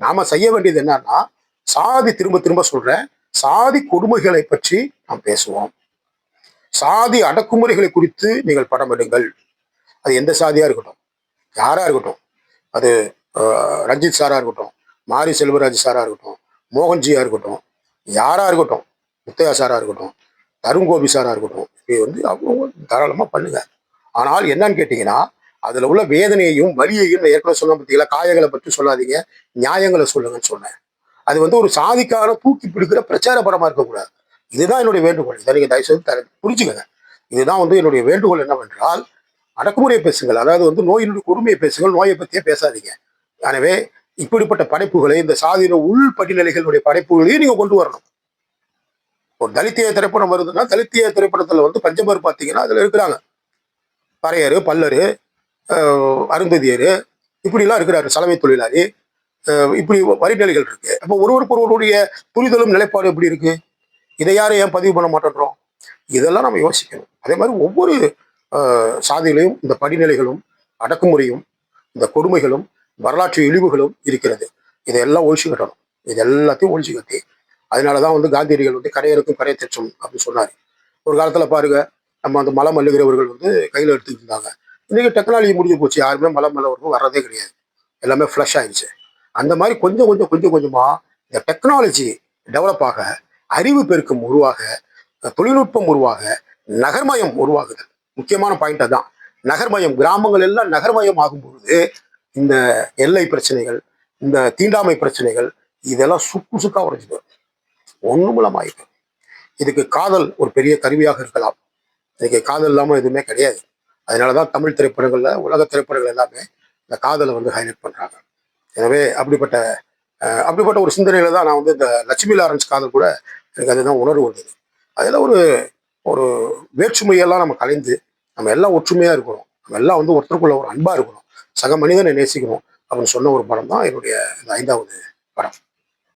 நாம செய்ய வேண்டியது என்னன்னா, சாதி திரும்ப திரும்ப சொல்றேன், சாதி கொடுமைகளை பற்றி நாம் பேசுவோம். சாதி அடக்குமுறைகளை குறித்து நீங்கள் படம் எடுங்கள். அது எந்த சாதியா இருக்கட்டும், யாரா இருக்கட்டும். அது ரஞ்சித் சாரா இருக்கட்டும், மாரி செல்வராஜ் சாரா இருக்கட்டும், மோகன்ஜியா இருக்கட்டும், யாரா இருக்கட்டும், முத்தையா சாரா இருக்கட்டும், தருண் கோபி சாரா இருக்கட்டும். இது வந்து அவங்க தாராளமா பண்ணுங்க. ஆனால் என்னன்னு கேட்டீங்கன்னா, அதுல உள்ள வேதனையையும் வலியையும் ஏற்கனவே சொன்ன பார்த்தீங்களா, காயங்களை பற்றி சொல்லாதீங்க, நியாயங்களை சொல்லுங்கன்னு சொன்னேன். அது வந்து ஒரு சாதிக்கான தூக்கி பிடிக்கிற பிரச்சார படமா இருக்கக்கூடாது. இதுதான் என்னுடைய வேண்டுகோள். இதை நீங்க தயவுசெய்து புரிஞ்சுக்கங்க. இதுதான் வந்து என்னுடைய வேண்டுகோள் என்னவென்றால், அடக்குமுறையை பேசுங்கள். அதாவது வந்து நோயினுடைய கொடுமையை பேசுங்கள், நோயை பற்றியே பேசாதீங்க. எனவே இப்படிப்பட்ட படைப்புகளை இந்த சாதியின உள் படிநிலைகளுடைய படைப்புகளையும் நீங்க கொண்டு வரணும். ஒரு தலித்திய திரைப்படம் வருதுன்னா, தலித்திய திரைப்படத்துல வந்து பஞ்சமர் பார்த்தீங்கன்னா அதுல இருக்கிறாங்க. பறையரு, பல்லரு, அருந்ததியரு, இப்படிலாம் இருக்கிறாரு. சலவை தொழிலாளி, இப்படி வரிநிலைகள் இருக்கு. அப்போ ஒருவருக்கு ஒருவருடைய புரிதலும் நிலைப்பாடு எப்படி இருக்கு? இதை யாரும் ஏன் பதிவு பண்ண மாட்டேன்றோம்? இதெல்லாம் நம்ம யோசிக்கணும். அதே மாதிரி ஒவ்வொரு சாதியிலையும் இந்த படிநிலைகளும், அடக்குமுறையும், இந்த கொடுமைகளும், வரலாற்று இழிவுகளும் இருக்கிறது. இதையெல்லாம் ஒழிச்சு கட்டணும். இது எல்லாத்தையும் ஒழிச்சு கட்டி, அதனாலதான் வந்து காந்தியடிகள் வந்து கரையறுக்கும் கரை தேற்றம் அப்படின்னு சொன்னாரு. ஒரு காலத்துல பாருங்க, நம்ம அந்த மலம் அள்ளுகிறவர்கள் வந்து கையில எடுத்துக்கிட்டு இருந்தாங்க. இன்னைக்கு டெக்னாலஜி முடிஞ்சு போச்சு, யாருமே மலம் அள்ளவர்கள் வர்றதே கிடையாது. எல்லாமே ஃப்ளஷ் ஆயிடுச்சு. அந்த மாதிரி கொஞ்சம் கொஞ்சமா இந்த டெக்னாலஜி டெவலப் ஆக, அறிவு பெருக்கம் உருவாக, தொழில்நுட்பம் உருவாக, நகர்மயம் உருவாகுது. முக்கியமான பாயிண்ட் அதான். நகர்மயம், கிராமங்கள் எல்லாம் நகர்மயம் ஆகும் பொழுது இந்த எல்லை பிரச்சனைகள், இந்த தீண்டாமை பிரச்சனைகள், இதெல்லாம் சுக்கா உடைஞ்சிது. ஒண்ணுமில்லமாயிடும். இதுக்கு காதல் ஒரு பெரிய கருவியாக இருக்கலாம். இன்னைக்கு காதல் இல்லாம எதுவுமே கிடையாது. அதனாலதான் தமிழ் திரைப்படங்கள்ல, உலக திரைப்படங்கள் எல்லாமே இந்த காதலை வந்து ஹைலைட் பண்றாங்க. எனவே அப்படிப்பட்ட ஒரு சிந்தனையில தான் நான் வந்து இந்த லட்சுமி லாரன்ஸ் காதல் கூட எனக்கு அதுதான் உணர்வு வந்தது. அதுல ஒரு ஒரு வேற்றுமையெல்லாம் நம்ம கலைந்து நம்ம எல்லாம் ஒற்றுமையா இருக்கணும். நம்ம எல்லாம் வந்து ஒருத்தருக்குள்ள ஒரு அன்பா இருக்கணும். சக மனிதனை நேசிக்கணும் அப்படின்னு சொன்ன ஒரு படம் தான் என்னுடைய இந்த 5வது படம்.